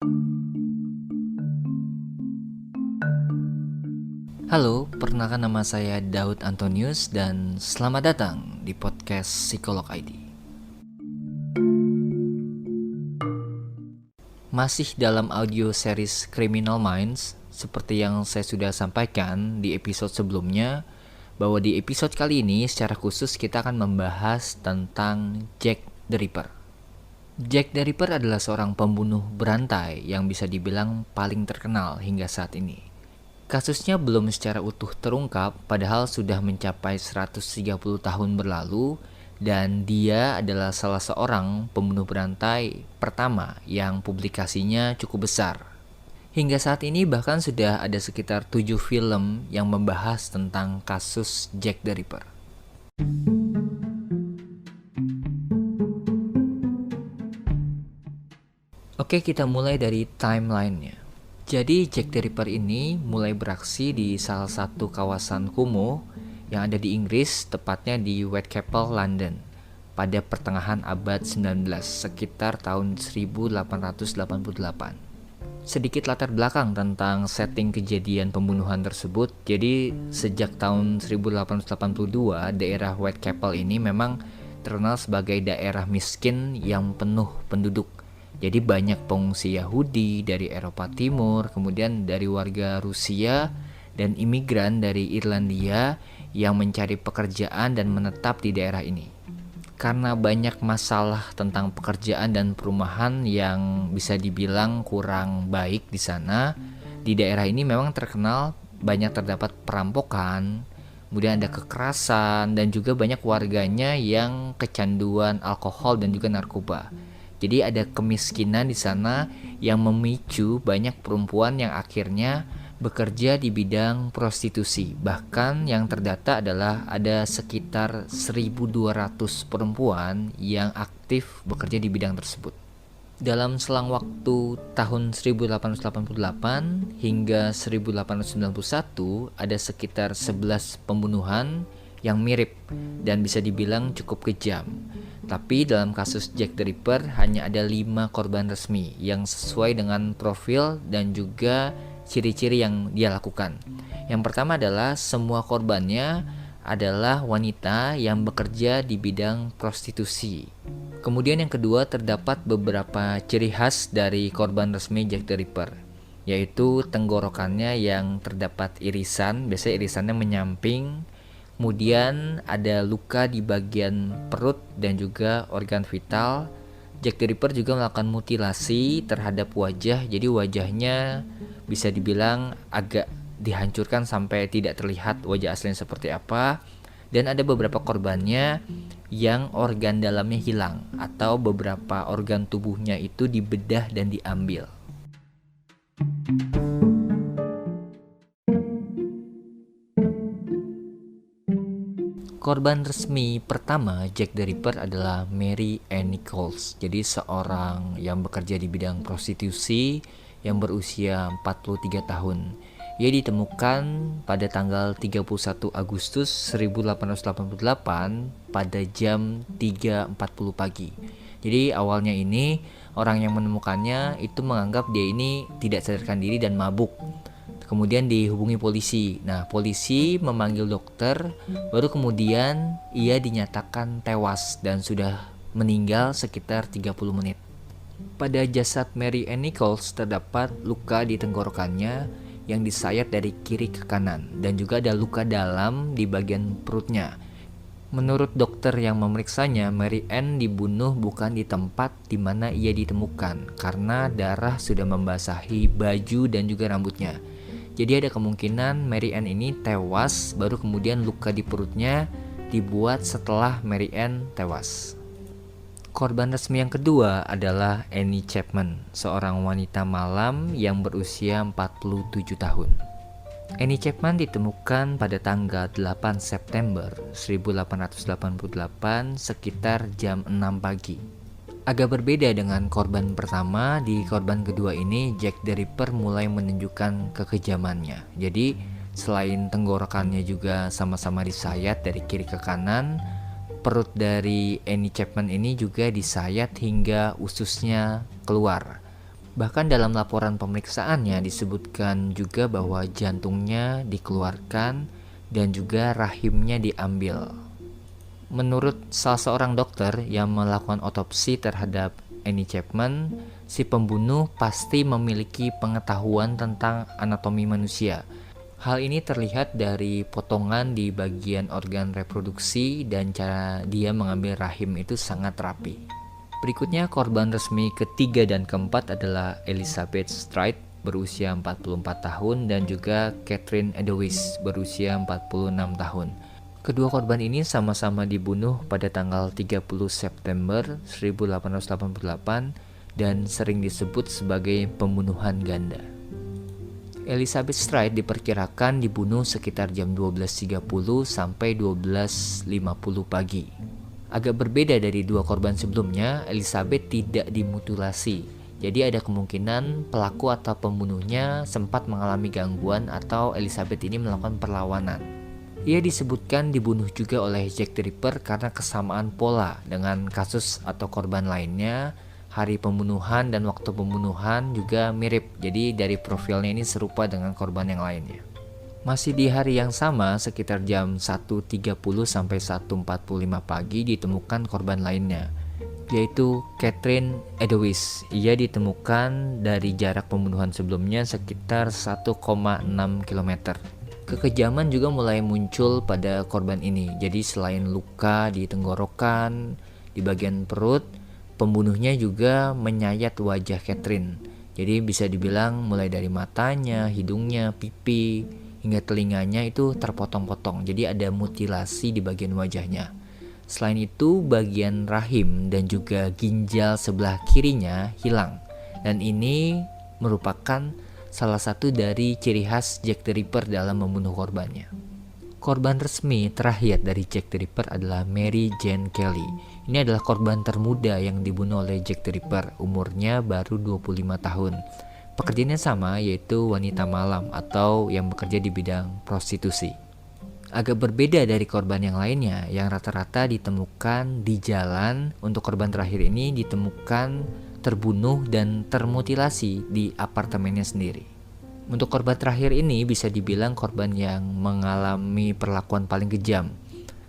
Halo, perkenalkan nama saya Daud Antonius dan selamat datang di podcast Psikolog ID. Masih dalam audio series Criminal Minds, seperti yang saya sudah sampaikan di episode sebelumnya, bahwa di episode kali ini secara khusus kita akan membahas tentang Jack the Ripper. Jack the Ripper adalah seorang pembunuh berantai yang bisa dibilang paling terkenal hingga saat ini. Kasusnya belum secara utuh terungkap, padahal sudah mencapai 130 tahun berlalu, dan dia adalah salah seorang pembunuh berantai pertama yang publikasinya cukup besar. Hingga saat ini bahkan sudah ada sekitar 7 film yang membahas tentang kasus Jack the Ripper. Oke, kita mulai dari timeline-nya. Jadi Jack the Ripper ini mulai beraksi di salah satu kawasan kumuh yang ada di Inggris, tepatnya di Whitechapel, London, pada pertengahan abad 19, sekitar tahun 1888. Sedikit latar belakang tentang setting kejadian pembunuhan tersebut. Jadi sejak tahun 1882, daerah Whitechapel ini memang terkenal sebagai daerah miskin yang penuh penduduk. Jadi banyak pengungsi Yahudi dari Eropa Timur, kemudian dari warga Rusia dan imigran dari Irlandia yang mencari pekerjaan dan menetap di daerah ini. Karena banyak masalah tentang pekerjaan dan perumahan yang bisa dibilang kurang baik di sana, di daerah ini memang terkenal banyak terdapat perampokan, kemudian ada kekerasan, dan juga banyak warganya yang kecanduan alkohol dan juga narkoba. Jadi ada kemiskinan di sana yang memicu banyak perempuan yang akhirnya bekerja di bidang prostitusi. Bahkan yang terdata adalah ada sekitar 1.200 perempuan yang aktif bekerja di bidang tersebut. Dalam selang waktu tahun 1888 hingga 1891 ada sekitar 11 pembunuhan yang mirip dan bisa dibilang cukup kejam. Tapi dalam kasus Jack the Ripper hanya ada 5 korban resmi yang sesuai dengan profil dan juga ciri-ciri yang dia lakukan. Yang pertama adalah semua korbannya adalah wanita yang bekerja di bidang prostitusi. Kemudian yang kedua, terdapat beberapa ciri khas dari korban resmi Jack the Ripper, yaitu tenggorokannya yang terdapat irisan, biasanya irisannya menyamping. Kemudian ada luka di bagian perut dan juga organ vital. Jack the Ripper juga melakukan mutilasi terhadap wajah, jadi wajahnya bisa dibilang agak dihancurkan sampai tidak terlihat wajah aslinya seperti apa. Dan ada beberapa korbannya yang organ dalamnya hilang atau beberapa organ tubuhnya itu dibedah dan diambil. Korban resmi pertama Jack the Ripper adalah Mary Ann Nichols. Jadi seorang yang bekerja di bidang prostitusi yang berusia 43 tahun. Ia ditemukan pada tanggal 31 Agustus 1888 pada jam 3.40 pagi. Jadi awalnya ini orang yang menemukannya itu menganggap dia ini tidak sadarkan diri dan mabuk. Kemudian dihubungi polisi. Nah, polisi memanggil dokter, baru kemudian ia dinyatakan tewas dan sudah meninggal sekitar 30 menit. Pada jasad Mary Ann Nichols terdapat luka di tenggorokannya yang disayat dari kiri ke kanan dan juga ada luka dalam di bagian perutnya. Menurut dokter yang memeriksanya, Mary Ann dibunuh bukan di tempat di mana ia ditemukan karena darah sudah membasahi baju dan juga rambutnya. Jadi ada kemungkinan Mary Ann ini tewas, baru kemudian luka di perutnya dibuat setelah Mary Ann tewas. Korban resmi yang kedua adalah Annie Chapman, seorang wanita malam yang berusia 47 tahun. Annie Chapman ditemukan pada tanggal 8 September 1888 sekitar jam 6 pagi. Agak berbeda dengan korban pertama, di korban kedua ini Jack the Ripper mulai menunjukkan kekejamannya. Jadi selain tenggorokannya juga sama-sama disayat dari kiri ke kanan, perut dari Annie Chapman ini juga disayat hingga ususnya keluar. Bahkan dalam laporan pemeriksaannya disebutkan juga bahwa jantungnya dikeluarkan dan juga rahimnya diambil. Menurut salah seorang dokter yang melakukan otopsi terhadap Annie Chapman, si pembunuh pasti memiliki pengetahuan tentang anatomi manusia. Hal ini terlihat dari potongan di bagian organ reproduksi dan cara dia mengambil rahim itu sangat rapi. Berikutnya korban resmi ketiga dan keempat adalah Elizabeth Stride berusia 44 tahun dan juga Catherine Eddowes berusia 46 tahun. Kedua korban ini sama-sama dibunuh pada tanggal 30 September 1888 dan sering disebut sebagai pembunuhan ganda. Elizabeth Stride diperkirakan dibunuh sekitar jam 12.30 sampai 12.50 pagi. Agak berbeda dari dua korban sebelumnya, Elizabeth tidak dimutilasi. Jadi ada kemungkinan pelaku atau pembunuhnya sempat mengalami gangguan atau Elizabeth ini melakukan perlawanan. Ia disebutkan dibunuh juga oleh Jack the Ripper karena kesamaan pola dengan kasus atau korban lainnya. Hari pembunuhan dan waktu pembunuhan juga mirip, jadi dari profilnya ini serupa dengan korban yang lainnya. Masih di hari yang sama, sekitar jam 1.30 sampai 1.45 pagi ditemukan korban lainnya, yaitu Catherine Eddowes. Ia ditemukan dari jarak pembunuhan sebelumnya sekitar 1,6 km. Kekejaman juga mulai muncul pada korban ini. Jadi selain luka di tenggorokan, di bagian perut, pembunuhnya juga menyayat wajah Catherine. Jadi bisa dibilang mulai dari matanya, hidungnya, pipi, hingga telinganya itu terpotong-potong. Jadi ada mutilasi di bagian wajahnya. Selain itu, bagian rahim dan juga ginjal sebelah kirinya hilang. Dan ini merupakan salah satu dari ciri khas Jack the Ripper dalam membunuh korbannya. Korban resmi terakhir dari Jack the Ripper adalah Mary Jane Kelly. Ini adalah korban termuda yang dibunuh oleh Jack the Ripper, umurnya baru 25 tahun. Pekerjaannya sama, yaitu wanita malam atau yang bekerja di bidang prostitusi. Agak berbeda dari korban yang lainnya yang rata-rata ditemukan di jalan. Untuk korban terakhir ini ditemukan terbunuh dan termutilasi di apartemennya sendiri. Untuk korban terakhir ini bisa dibilang korban yang mengalami perlakuan paling kejam.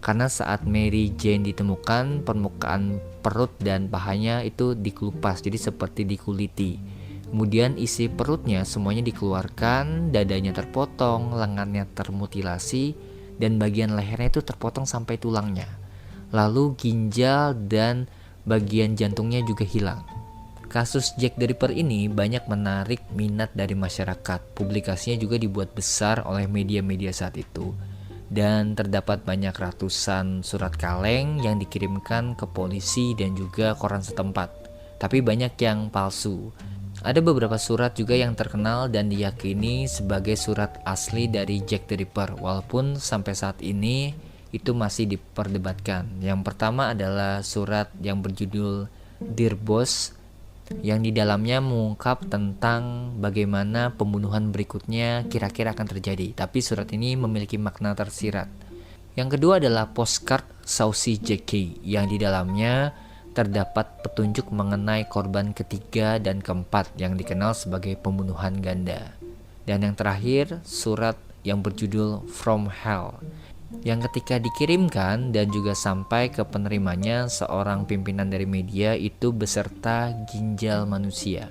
Karena saat Mary Jane ditemukan, permukaan perut dan pahanya itu dikelupas, jadi seperti dikuliti. Kemudian isi perutnya semuanya dikeluarkan, dadanya terpotong, lengannya termutilasi, dan bagian lehernya itu terpotong sampai tulangnya. Lalu ginjal dan bagian jantungnya juga hilang. Kasus Jack the Ripper ini banyak menarik minat dari masyarakat. Publikasinya juga dibuat besar oleh media-media saat itu. Dan terdapat banyak ratusan surat kaleng yang dikirimkan ke polisi dan juga koran setempat. Tapi banyak yang palsu. Ada beberapa surat juga yang terkenal dan diyakini sebagai surat asli dari Jack the Ripper, walaupun sampai saat ini itu masih diperdebatkan. Yang pertama adalah surat yang berjudul Dear Boss, yang di dalamnya mengungkap tentang bagaimana pembunuhan berikutnya kira-kira akan terjadi. Tapi surat ini memiliki makna tersirat. Yang kedua adalah postcard Saucy Jackie, yang di dalamnya terdapat petunjuk mengenai korban ketiga dan keempat yang dikenal sebagai pembunuhan ganda. Dan yang terakhir, surat yang berjudul From Hell, yang ketika dikirimkan dan juga sampai ke penerimanya seorang pimpinan dari media itu beserta ginjal manusia.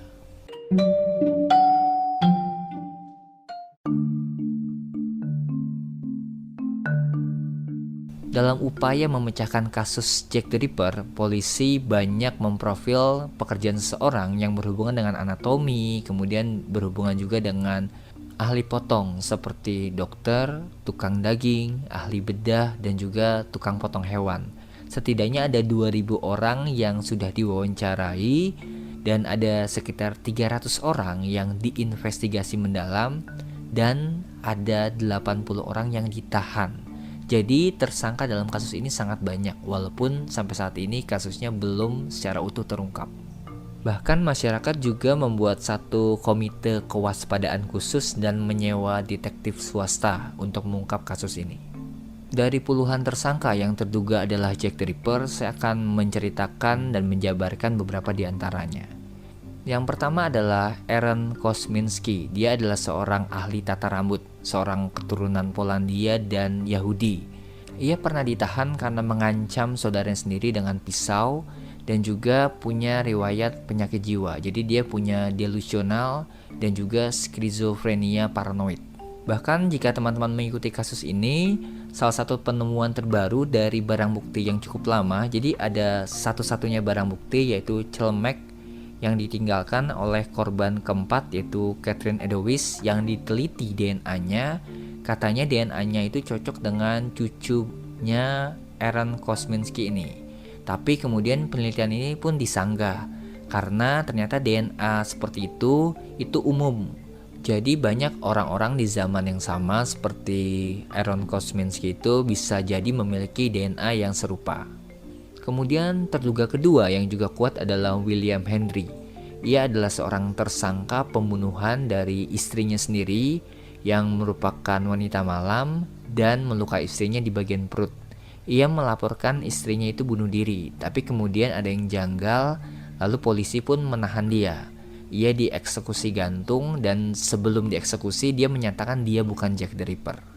Dalam upaya memecahkan kasus Jack the Ripper, polisi banyak memprofil pekerjaan seseorang yang berhubungan dengan anatomi, kemudian berhubungan juga dengan ahli potong seperti dokter, tukang daging, ahli bedah, dan juga tukang potong hewan. Setidaknya ada 2.000 orang yang sudah diwawancarai dan ada sekitar 300 orang yang diinvestigasi mendalam dan ada 80 orang yang ditahan. Jadi tersangka dalam kasus ini sangat banyak, walaupun sampai saat ini kasusnya belum secara utuh terungkap. Bahkan masyarakat juga membuat satu komite kewaspadaan khusus dan menyewa detektif swasta untuk mengungkap kasus ini. Dari puluhan tersangka yang terduga adalah Jack the Ripper, saya akan menceritakan dan menjabarkan beberapa di antaranya. Yang pertama adalah Aaron Kosminski. Dia adalah seorang ahli tata rambut, seorang keturunan Polandia dan Yahudi. Ia pernah ditahan karena mengancam saudaranya sendiri dengan pisau dan juga punya riwayat penyakit jiwa. Jadi dia punya delusional dan juga skizofrenia paranoid. Bahkan jika teman-teman mengikuti kasus ini, salah satu penemuan terbaru dari barang bukti yang cukup lama, jadi ada satu-satunya barang bukti yaitu celemek yang ditinggalkan oleh korban keempat yaitu Catherine Edelweiss yang diteliti DNA-nya. Katanya DNA-nya itu cocok dengan cucunya Aaron Kosminski ini. Tapi kemudian penelitian ini pun disanggah karena ternyata DNA seperti itu umum. Jadi banyak orang-orang di zaman yang sama seperti Aaron Kosminski itu bisa jadi memiliki DNA yang serupa. Kemudian terduga kedua yang juga kuat adalah William Henry. Ia adalah seorang tersangka pembunuhan dari istrinya sendiri yang merupakan wanita malam dan melukai istrinya di bagian perut. Ia melaporkan istrinya itu bunuh diri, tapi kemudian ada yang janggal, lalu polisi pun menahan dia. Ia dieksekusi gantung dan sebelum dieksekusi dia menyatakan dia bukan Jack the Ripper.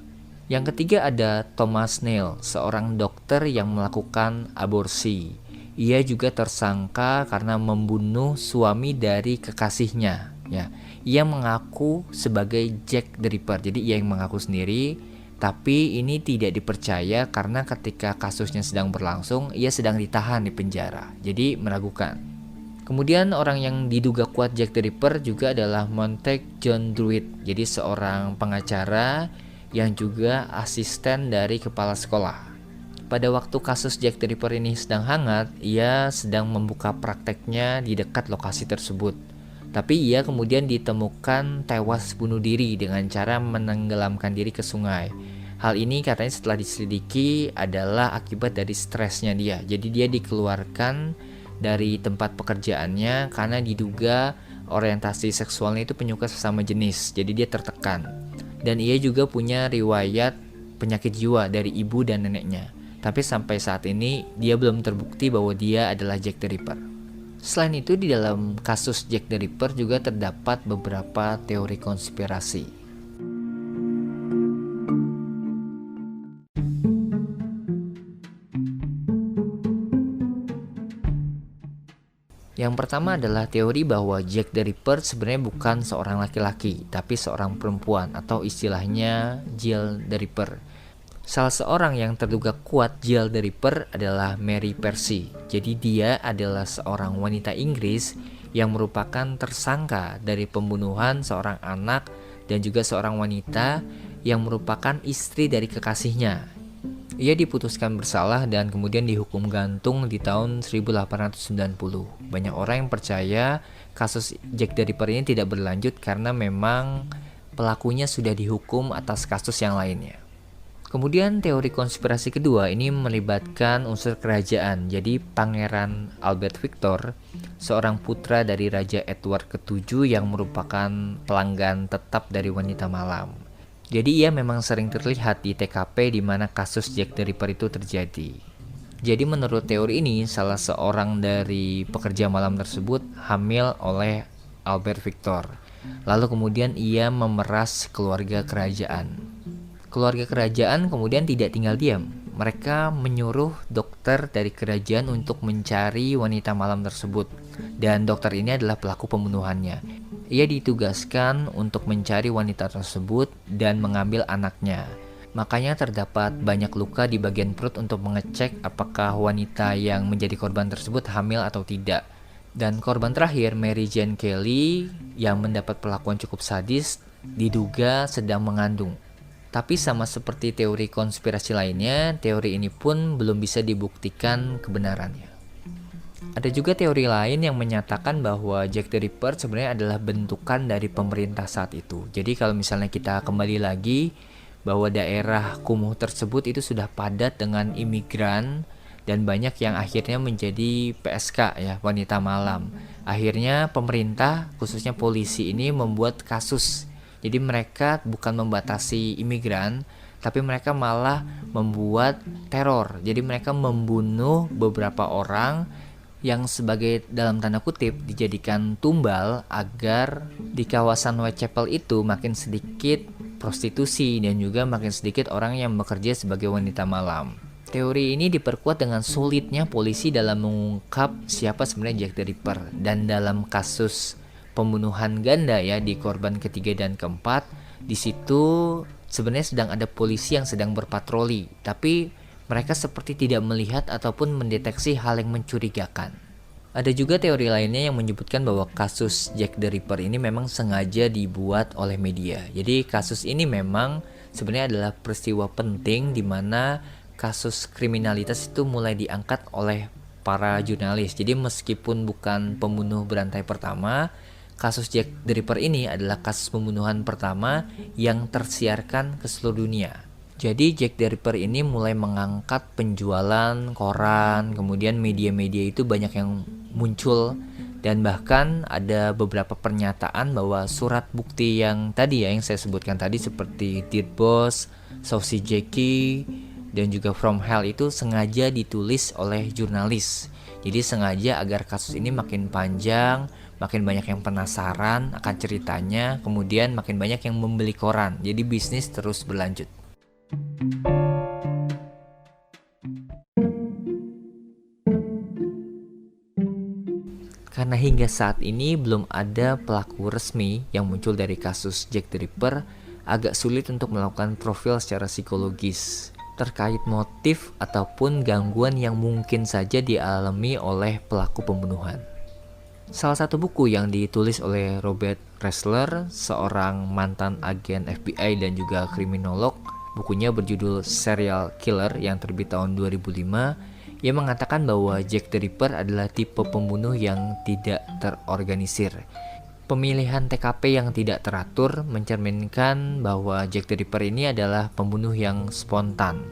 Yang ketiga ada Thomas Neal, seorang dokter yang melakukan aborsi. Ia juga tersangka karena membunuh suami dari kekasihnya. Ya, ia mengaku sebagai Jack the Ripper. Jadi ia yang mengaku sendiri, tapi ini tidak dipercaya karena ketika kasusnya sedang berlangsung, ia sedang ditahan di penjara. Jadi meragukan. Kemudian orang yang diduga kuat Jack the Ripper juga adalah Montague John Druitt. Jadi seorang pengacara yang juga asisten dari kepala sekolah. Pada waktu kasus Jack the Ripper ini sedang hangat, ia sedang membuka prakteknya di dekat lokasi tersebut. Tapi ia kemudian ditemukan tewas bunuh diri dengan cara menenggelamkan diri ke sungai. Hal ini katanya setelah diselidiki adalah akibat dari stresnya dia. Jadi dia dikeluarkan dari tempat pekerjaannya karena diduga orientasi seksualnya itu penyuka sesama jenis. Jadi dia tertekan. Dan ia juga punya riwayat penyakit jiwa dari ibu dan neneknya. Tapi sampai saat ini dia belum terbukti bahwa dia adalah Jack the Ripper. Selain itu di dalam kasus Jack the Ripper juga terdapat beberapa teori konspirasi. Yang pertama adalah teori bahwa Jack the Ripper sebenarnya bukan seorang laki-laki, tapi seorang perempuan atau istilahnya Jill the Ripper. Salah seorang yang terduga kuat Jill the Ripper adalah Mary Percy. Jadi dia adalah seorang wanita Inggris yang merupakan tersangka dari pembunuhan seorang anak dan juga seorang wanita yang merupakan istri dari kekasihnya. Ia diputuskan bersalah dan kemudian dihukum gantung di tahun 1890. Banyak orang yang percaya kasus Jack the Ripper ini tidak berlanjut karena memang pelakunya sudah dihukum atas kasus yang lainnya. Kemudian teori konspirasi kedua ini melibatkan unsur kerajaan. Jadi Pangeran Albert Victor, seorang putra dari Raja Edward ke-7 yang merupakan pelanggan tetap dari wanita malam. Jadi ia memang sering terlihat di TKP di mana kasus Jack the Ripper itu terjadi. Jadi menurut teori ini, salah seorang dari pekerja malam tersebut hamil oleh Albert Victor. Lalu kemudian ia memeras keluarga kerajaan. Keluarga kerajaan kemudian tidak tinggal diam. Mereka menyuruh dokter dari kerajaan untuk mencari wanita malam tersebut. Dan dokter ini adalah pelaku pembunuhannya. Ia ditugaskan untuk mencari wanita tersebut dan mengambil anaknya. Makanya terdapat banyak luka di bagian perut untuk mengecek apakah wanita yang menjadi korban tersebut hamil atau tidak. Dan korban terakhir, Mary Jane Kelly, yang mendapat perlakuan cukup sadis, diduga sedang mengandung. Tapi sama seperti teori konspirasi lainnya, teori ini pun belum bisa dibuktikan kebenarannya. Ada juga teori lain yang menyatakan bahwa Jack the Ripper sebenarnya adalah bentukan dari pemerintah saat itu. Jadi kalau misalnya kita kembali lagi bahwa daerah kumuh tersebut itu sudah padat dengan imigran dan banyak yang akhirnya menjadi PSK ya, wanita malam. Akhirnya pemerintah khususnya polisi ini membuat kasus. Jadi mereka bukan membatasi imigran, tapi mereka malah membuat teror. Jadi mereka membunuh beberapa orang yang sebagai dalam tanda kutip dijadikan tumbal agar di kawasan Whitechapel itu makin sedikit prostitusi dan juga makin sedikit orang yang bekerja sebagai wanita malam. Teori ini diperkuat dengan sulitnya polisi dalam mengungkap siapa sebenarnya Jack the Ripper, dan dalam kasus pembunuhan ganda ya di korban ketiga dan keempat, di situ sebenarnya sedang ada polisi yang sedang berpatroli, tapi mereka seperti tidak melihat ataupun mendeteksi hal yang mencurigakan. Ada juga teori lainnya yang menyebutkan bahwa kasus Jack the Ripper ini memang sengaja dibuat oleh media. Jadi kasus ini memang sebenarnya adalah peristiwa penting di mana kasus kriminalitas itu mulai diangkat oleh para jurnalis. Jadi meskipun bukan pembunuh berantai pertama, kasus Jack the Ripper ini adalah kasus pembunuhan pertama yang tersiarkan ke seluruh dunia. Jadi Jack the Ripper ini mulai mengangkat penjualan koran, kemudian media-media itu banyak yang muncul, dan bahkan ada beberapa pernyataan bahwa surat bukti yang tadi ya yang saya sebutkan tadi seperti Dead Boss, Saucy Jackie, dan juga From Hell itu sengaja ditulis oleh jurnalis. Jadi sengaja agar kasus ini makin panjang, makin banyak yang penasaran akan ceritanya, kemudian makin banyak yang membeli koran. Jadi bisnis terus berlanjut. Karena hingga saat ini belum ada pelaku resmi yang muncul dari kasus Jack the Ripper, agak sulit untuk melakukan profil secara psikologis terkait motif ataupun gangguan yang mungkin saja dialami oleh pelaku pembunuhan. Salah satu buku yang ditulis oleh Robert Ressler, seorang mantan agen FBI dan juga kriminolog, bukunya berjudul Serial Killer yang terbit tahun 2005. Ia mengatakan bahwa Jack the Ripper adalah tipe pembunuh yang tidak terorganisir. Pemilihan TKP yang tidak teratur mencerminkan bahwa Jack the Ripper ini adalah pembunuh yang spontan.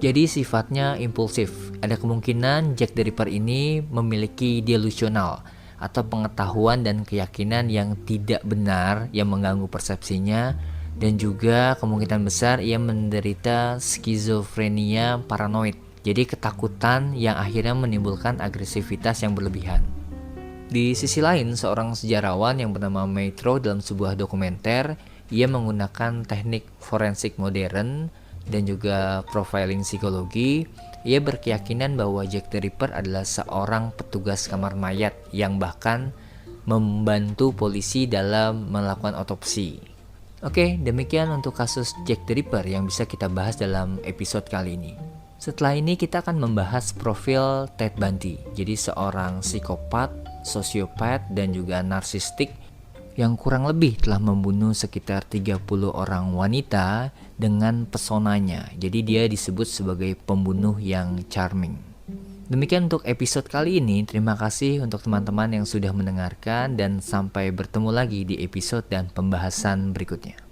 Jadi sifatnya impulsif. Ada kemungkinan Jack the Ripper ini memiliki delusional atau pengetahuan dan keyakinan yang tidak benar yang mengganggu persepsinya, dan juga kemungkinan besar ia menderita skizofrenia paranoid. Jadi ketakutan yang akhirnya menimbulkan agresivitas yang berlebihan. Di sisi lain, seorang sejarawan yang bernama Metro dalam sebuah dokumenter, ia menggunakan teknik forensik modern dan juga profiling psikologi. Ia berkeyakinan bahwa Jack the Ripper adalah seorang petugas kamar mayat yang bahkan membantu polisi dalam melakukan otopsi. Oke, demikian untuk kasus Jack the Ripper yang bisa kita bahas dalam episode kali ini. Setelah ini kita akan membahas profil Ted Bundy. Jadi seorang psikopat, sosiopat, dan juga narsistik yang kurang lebih telah membunuh sekitar 30 orang wanita dengan pesonanya. Jadi dia disebut sebagai pembunuh yang charming. Demikian untuk episode kali ini. Terima kasih untuk teman-teman yang sudah mendengarkan, dan sampai bertemu lagi di episode dan pembahasan berikutnya.